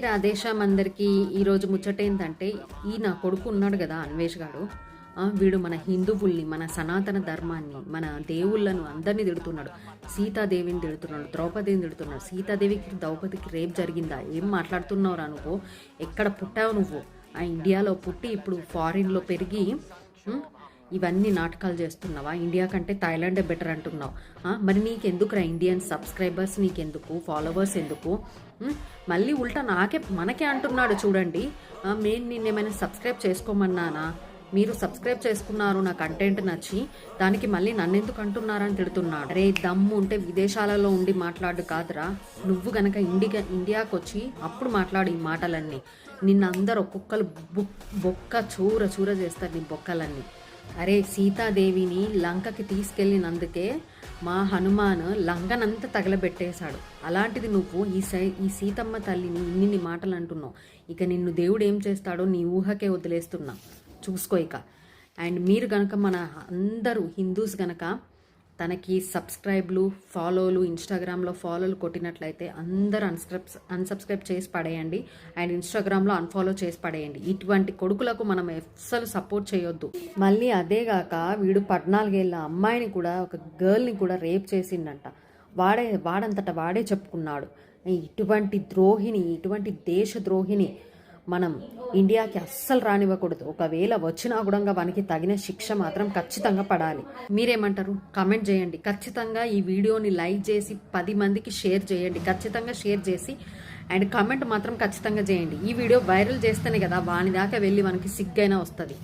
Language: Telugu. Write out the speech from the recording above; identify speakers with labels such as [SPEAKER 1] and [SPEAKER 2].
[SPEAKER 1] రాధేశ్యామ్ అందరికీ ఈరోజు ముచ్చట ఏంటంటే ఈ నా కొడుకు ఉన్నాడు కదా అన్వేష్ గారు. వీడు మన హిందువుల్ని, మన సనాతన ధర్మాన్ని, మన దేవుళ్ళను అందరినీ తిడుతున్నాడు. సీతాదేవిని తిడుతున్నాడు, ద్రౌపదిని తిడుతున్నాడు. సీతాదేవికి ద్రౌపదికి రేప్ జరిగిందా? ఏం మాట్లాడుతున్నావురా నువ్వు? ఎక్కడ పుట్టావు నువ్వు? ఇండియాలో పుట్టి ఇప్పుడు ఫారిన్లో పెరిగి ఇవన్నీ నాటకాలు చేస్తున్నావా? ఇండియా కంటే థాయిలాండే బెటర్ అంటున్నావు. మరి నీకెందుకురా ఇండియన్ సబ్స్క్రైబర్స్, నీకెందుకు ఫాలోవర్స్ ఎందుకు? మళ్ళీ ఉల్టా మనకే అంటున్నాడు చూడండి. నిన్నేమైనా సబ్స్క్రైబ్ చేసుకోమన్నానా? మీరు సబ్స్క్రైబ్ చేసుకున్నారు నా కంటెంట్ నచ్చి, దానికి మళ్ళీ నన్ను ఎందుకు అంటున్నారని తిడుతున్నాడు. అరే దమ్ము ఉంటే విదేశాలలో ఉండి మాట్లాడు కాదురా. నువ్వు గనక ఇండియాకి వచ్చి అప్పుడు మాట్లాడు ఈ మాటలన్నీ. నిన్న అందరు ఒక్కొక్కరు బొక్క చూర చూర చేస్తారు నీ బొక్కలన్నీ. అరే సీతాదేవిని లంకకి తీసుకెళ్ళినందుకే మా హనుమాన్ లంకనంతా తగలబెట్టేశాడు. అలాంటిది నువ్వు ఈ సీతమ్మ తల్లిని ఇన్ని మాటలు అంటున్నావు. ఇక నిన్ను దేవుడు ఏం చేస్తాడో నీ ఊహకే వదిలేస్తున్నా, చూసుకో ఇక. అండ్ మీరు గనక మన అందరూ హిందూస్ గనక తనకి సబ్స్క్రైబ్లు, ఫాలోలు, ఇన్స్టాగ్రామ్లో ఫాలోలు కొట్టినట్లయితే అందరూ అన్సబ్స్క్రైబ్ చేసి పడేయండి. అండ్ ఇన్స్టాగ్రామ్లో అన్ఫాలో చేసి పడేయండి. ఇటువంటి కొడుకులకు మనం అస్సలు సపోర్ట్ చేయొద్దు. మళ్ళీ అదేగాక వీడు 14 ఏళ్ళ అమ్మాయిని కూడా, ఒక గర్ల్ని కూడా రేప్ చేసిండంట. వాడంతట వాడే చెప్పుకున్నాడు. ఇటువంటి ద్రోహిని, ఇటువంటి దేశ ద్రోహిని మనం ఇండియాకి అస్సలు రానివ్వకూడదు. ఒకవేళ వచ్చినా కూడా వానికి తగిన శిక్ష మాత్రం ఖచ్చితంగా పడాలి. మీరేమంటారు? కామెంట్ చేయండి. ఖచ్చితంగా ఈ వీడియోని లైక్ చేసి 10 మందికి షేర్ చేయండి. ఖచ్చితంగా షేర్ చేసి అండ్ కామెంట్ మాత్రం ఖచ్చితంగా చేయండి. ఈ వీడియో వైరల్ చేస్తేనే కదా వాని దాకా వెళ్ళి మనకి సిగ్గైనా వస్తుంది.